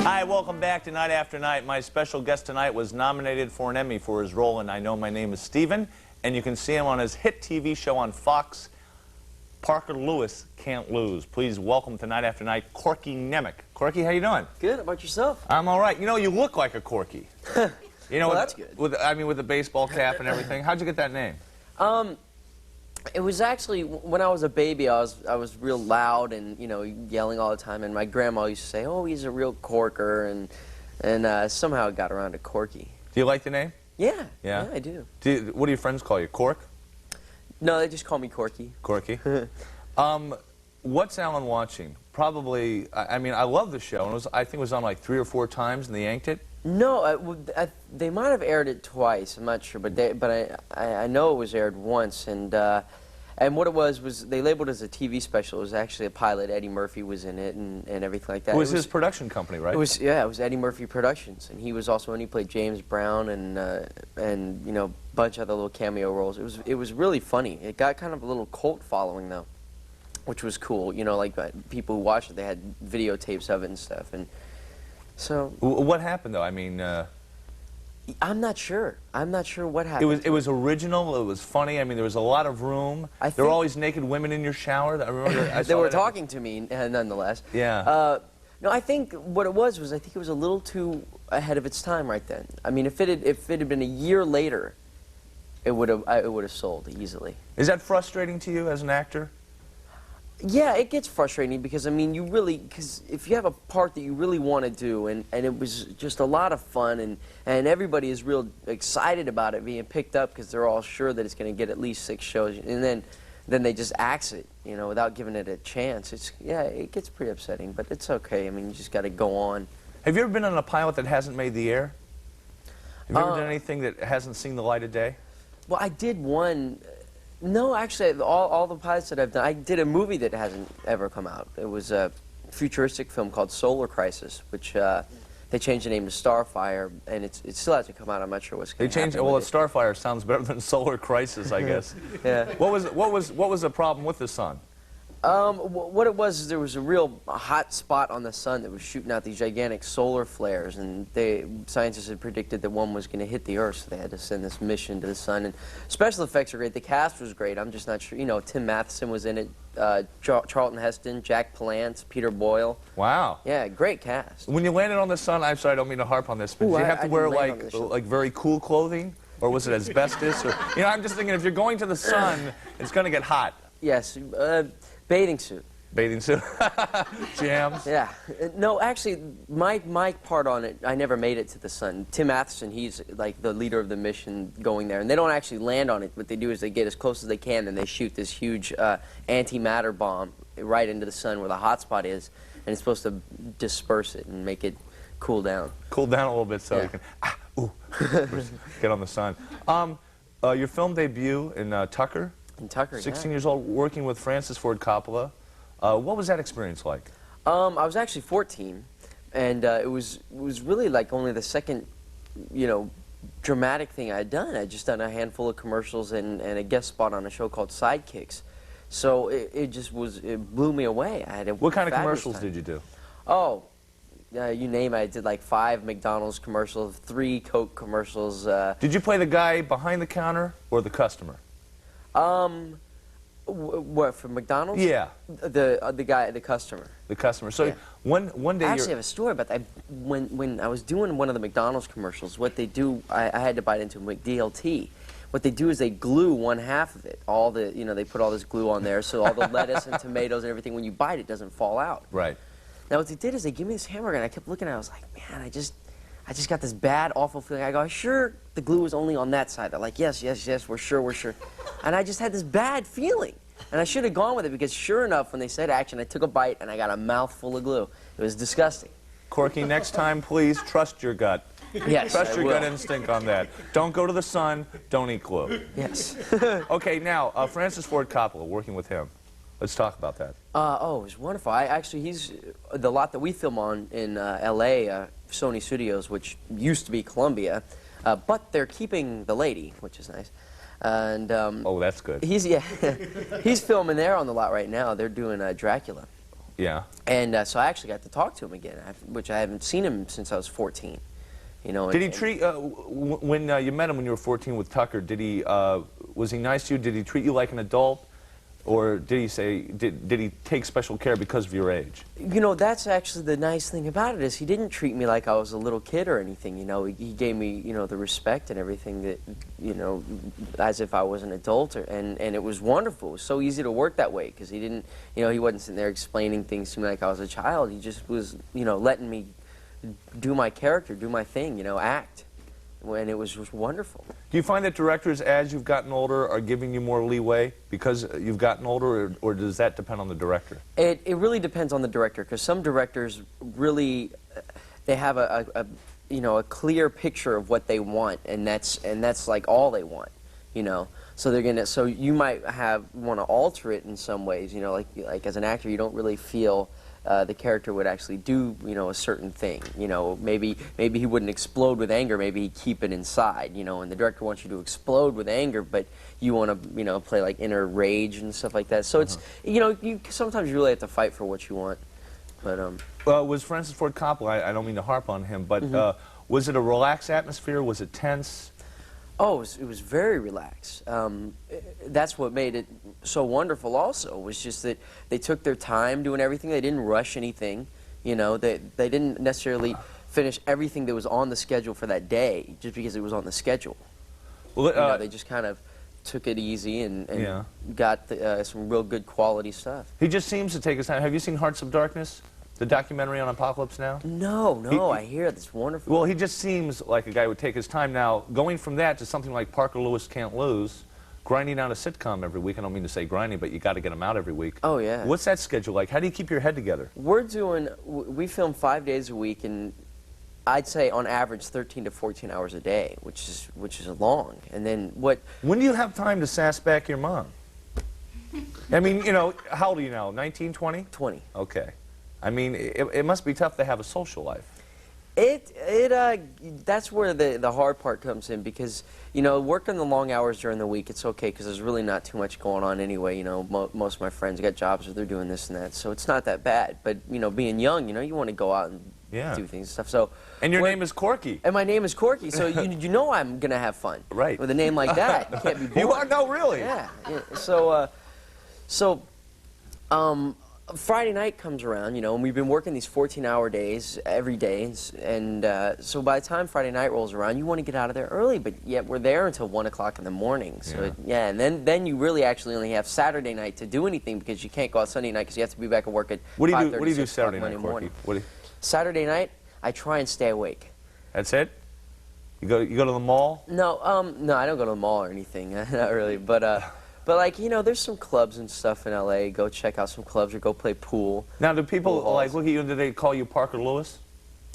Hi, welcome back to Night After Night. My special guest tonight was nominated for an Emmy for his role in I Know My Name is Steven, and you can see him on his hit TV show on Fox, Parker Lewis Can't Lose. Please welcome to Night After Night, Corky Nemec. Corky, how you doing? Good. How about yourself? I'm all right. You know, you look like a Corky. You know, well, that's good. I mean, with the baseball cap and everything. How'd you get that name? It was actually when I was a baby. I was real loud and yelling all the time. And my grandma used to say, "Oh, he's a real corker," and somehow it got around to Corky. Do you like the name? Yeah. Yeah, I do. What do your friends call you? Cork? No, they just call me Corky. Corky. What's Allan watching? Probably. I mean, I love the show, and I think it was on like 3 or 4 times, and they yanked it. No, they might have aired it twice. I'm not sure, but I know it was aired once, and what it was they labeled it as a TV special. It was actually a pilot. Eddie Murphy was in it, and everything like that. It was his production company, right? It was it was Eddie Murphy Productions, and he was also when he played James Brown and a bunch of other little cameo roles. It was really funny. It got kind of a little cult following though, which was cool. Like people who watched it, they had videotapes of it and stuff, and. So what happened though? I mean, I'm not sure. I'm not sure what happened. It was original. It was funny. I mean, there was a lot of room. There were always naked women in your shower. I remember. They were talking to me, nonetheless. Yeah. No, I think what it was I think it was a little too ahead of its time right then. I mean, if it had been a year later, it would have sold easily. Is that frustrating to you as an actor? Yeah, it gets frustrating because, I mean, because if you have a part that you really want to do, and it was just a lot of fun, and everybody is real excited about it being picked up because they're all sure that it's going to get at least 6 shows, and then they just axe it, without giving it a chance. It gets pretty upsetting, but it's okay. I mean, you just got to go on. Have you ever been on a pilot that hasn't made the air? Have you ever done anything that hasn't seen the light of day? Well, I did one. No, actually, all the pilots that I've done, I did a movie that hasn't ever come out. It was a futuristic film called Solar Crisis, which they changed the name to Starfire, and it still hasn't come out. I'm not sure what's going to happen. Well, Starfire sounds better than Solar Crisis, I guess. Yeah. What was the problem with the sun? What it was is there was a real hot spot on the sun that was shooting out these gigantic solar flares, and scientists had predicted that one was going to hit the Earth, so they had to send this mission to the sun. And special effects are great. The cast was great. I'm just not sure. Tim Matheson was in it, Charlton Heston, Jack Palance, Peter Boyle. Wow. Yeah, great cast. When you landed on the sun, I'm sorry, I don't mean to harp on this, but did you have to wear like very cool clothing, or was it asbestos? Or I'm just thinking if you're going to the sun, it's going to get hot. Yes. Bathing suit. Bathing suit. Jams. Yeah. No, actually, my part on it, I never made it to the sun. Tim Matheson, he's like the leader of the mission going there, and they don't actually land on it. What they do is they get as close as they can, and they shoot this huge antimatter bomb right into the sun where the hot spot is, and it's supposed to disperse it and make it cool down. Cool down a little bit so you can get on the sun. Your film debut in Tucker. In Tucker, 16 years old, working with Francis Ford Coppola. What was that experience like? I was actually 14, and it was really like only the second, dramatic thing I'd done. I'd just done a handful of commercials and a guest spot on a show called Sidekicks. So it blew me away. What kind of commercials did you do? Oh, you name it. I did like 5 McDonald's commercials, 3 Coke commercials. Did you play the guy behind the counter or the customer? What, for McDonald's? Yeah. The guy, the customer. The customer. So one day I actually have a story about that. When I was doing one of the McDonald's commercials, what they do, I had to bite into McDLT. What they do is they glue one half of it. All the, they put all this glue on there, so all the lettuce and tomatoes and everything, when you bite it, doesn't fall out. Right. Now what they did is they gave me this hamburger, and I kept looking at it. I was like, man, I just got this bad, awful feeling. I go, sure, the glue was only on that side. They're like, yes, we're sure. And I just had this bad feeling. And I should have gone with it because sure enough, when they said action, I took a bite and I got a mouthful of glue. It was disgusting. Corky, next time, please trust your gut. Yes, trust your gut instinct on that. Don't go to the sun. Don't eat glue. Yes. Okay, now, Francis Ford Coppola, working with him. Let's talk about that. Oh, it was wonderful. He's the lot that we film on in L.A., Sony Studios, which used to be Columbia, but they're keeping the lady, which is nice. And Oh, that's good. he's he's filming there on the lot right now. They're doing Dracula. Yeah. And so I actually got to talk to him again, which I haven't seen him since I was 14. You know. Did he treat when you met him when you were 14 with Tucker? Did he was he nice to you? Did he treat you like an adult, or did he say did he take special care because of your age? You know, that's actually the nice thing about it is he didn't treat me like I was a little kid or anything. You know, he gave me the respect and everything that as if I was an adult, and it was wonderful. It was so easy to work that way because he didn't he wasn't sitting there explaining things to me like I was a child. He just was letting me do my character, do my thing, act. And it was just wonderful. Do you find that directors, as you've gotten older, are giving you more leeway because you've gotten older, or does that depend on the director? It really depends on the director, because some directors really, they have a clear picture of what they want, and that's like all they want, So you might want to alter it in some ways, like as an actor, you don't really feel the character would actually do, a certain thing. Maybe he wouldn't explode with anger. Maybe he'd keep it inside. And the director wants you to explode with anger, but you want to, play like inner rage and stuff like that. So it's, you sometimes you really have to fight for what you want. But was Francis Ford Coppola? I don't mean to harp on him, but was it a relaxed atmosphere? Was it tense? Oh, it was very relaxed. That's what made it so wonderful also, was just that they took their time doing everything. They didn't rush anything. They didn't necessarily finish everything that was on the schedule for that day just because it was on the schedule. Well, they just kind of took it easy and got some real good quality stuff. He just seems to take his time. Have you seen Hearts of Darkness? The documentary on Apocalypse Now? No, I hear it's wonderful. Well, he just seems like a guy who would take his time. Now, going from that to something like Parker Lewis Can't Lose, grinding out a sitcom every week. I don't mean to say grinding, but you got to get them out every week. Oh, yeah. What's that schedule like? How do you keep your head together? We film 5 days a week, and I'd say on average 13 to 14 hours a day, which is long. And then When do you have time to sass back your mom? I mean, how old are you now? 19, 20? 20. Okay. I mean, it must be tough to have a social life. That's where the hard part comes in, because working the long hours during the week, it's okay because there's really not too much going on anyway. Most of my friends got jobs where they're doing this and that, so it's not that bad. But being young, you want to go out and do things and stuff. So and your name is Corky. And my name is Corky, so I'm gonna have fun. Right. With a name like that, you can't be bored. You are? No, really. Yeah. Friday night comes around, and we've been working these 14-hour days every day, and so by the time Friday night rolls around, you want to get out of there early, but yet we're there until 1 o'clock in the morning. So and then you really actually only have Saturday night to do anything, because you can't go out Sunday night because you have to be back at work at 5:30, What do you do Saturday night, morning. Corky? Saturday night, I try and stay awake. That's it? You go to the mall? No, I don't go to the mall or anything, not really, but like, there's some clubs and stuff in LA. Go check out some clubs or go play pool. Now, do people like look at you and do they call you Parker Lewis?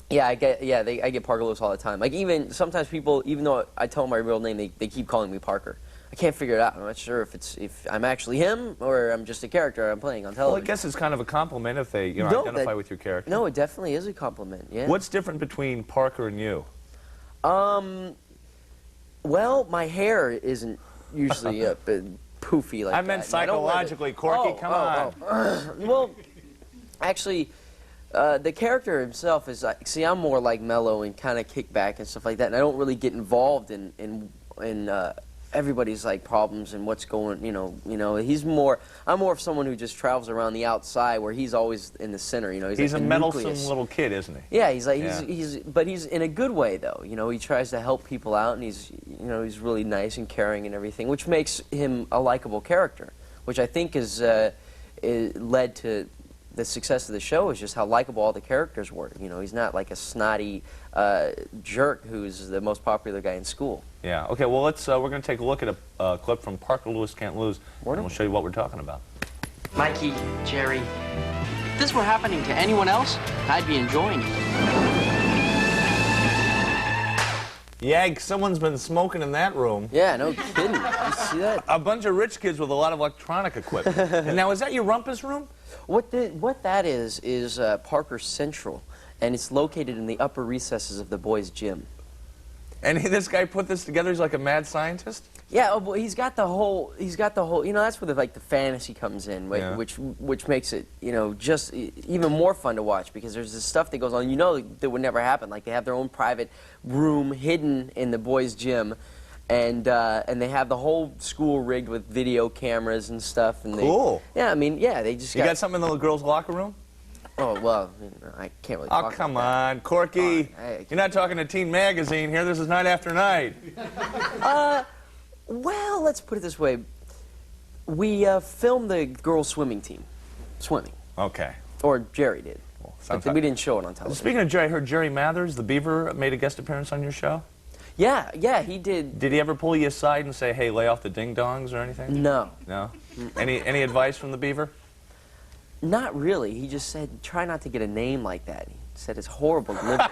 Yeah, I get Parker Lewis all the time. Like, even sometimes people, even though I tell them my real name, they keep calling me Parker. I can't figure it out. I'm not sure if I'm actually him or I'm just a character I'm playing on television. Well, I guess it's kind of a compliment if they identify with your character. No, it definitely is a compliment. Yeah. What's different between Parker and you? Well, my hair isn't usually poofy like that. I meant psychologically, Corky. Come on. Well, actually, the character himself is like, see, I'm more like mellow and kind of kick back and stuff like that, and I don't really get involved in everybody's like problems and what's going. I'm more of someone who just travels around the outside, where he's always in the center. He's like a meddlesome little kid, isn't he? Yeah, but he's in a good way though. He tries to help people out, and he's really nice and caring and everything, which makes him a likable character, which I think is led to the success of the show, is just how likable all the characters were. He's not like a snotty jerk who's the most popular guy in school. Yeah. Okay. Well, we're going to take a look at a clip from Parker Lewis Can't Lose, and we'll show you what we're talking about. Mikey, Jerry, if this were happening to anyone else, I'd be enjoying it. Yeah, someone's been smoking in that room. Yeah, no kidding. You see that? A bunch of rich kids with a lot of electronic equipment. And now, is that your rumpus room? What that is Parker Central, and it's located in the upper recesses of the boys' gym. And this guy put this together. He's like a mad scientist? Yeah, oh, well, he's got the whole, you know, that's where the fantasy comes in, Yeah. which makes it, you know, just even more fun to watch, because there's this stuff that goes on, you know, that would never happen. Like, they have their own private room hidden in the boys' gym, and they have the whole school rigged with video cameras and stuff. And Cool. Yeah, I mean, yeah, they just You got something in the girls' locker room? Oh, well, you know, I can't really Oh, talk come about on, Corky. Hey. You're not talking to Teen Magazine here. This is Night After Night. that. Well, let's put it this way. We filmed the girls' swimming team. Swimming. Okay. Or Jerry did. sounds But we didn't show it on television. Speaking of Jerry, I heard Jerry Mathers, the Beaver, made a guest appearance on your show. Yeah, he did. Did he ever pull you aside and say, hey, lay off the ding-dongs or anything? No. No? Any advice from the Beaver? Not really. He just said, try not to get a name like that. He said it's horrible to live with.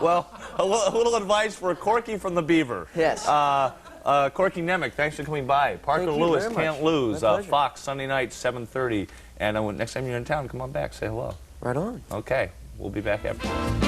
Well, a little advice for Corky from the Beaver. Yes. Corky Nemec, thanks for coming by. Parker Thank you Lewis, very much. Can't Lose. My pleasure. Fox, Sunday night, 7:30. And next time you're in town, come on back, say hello. Right on. Okay, we'll be back after this.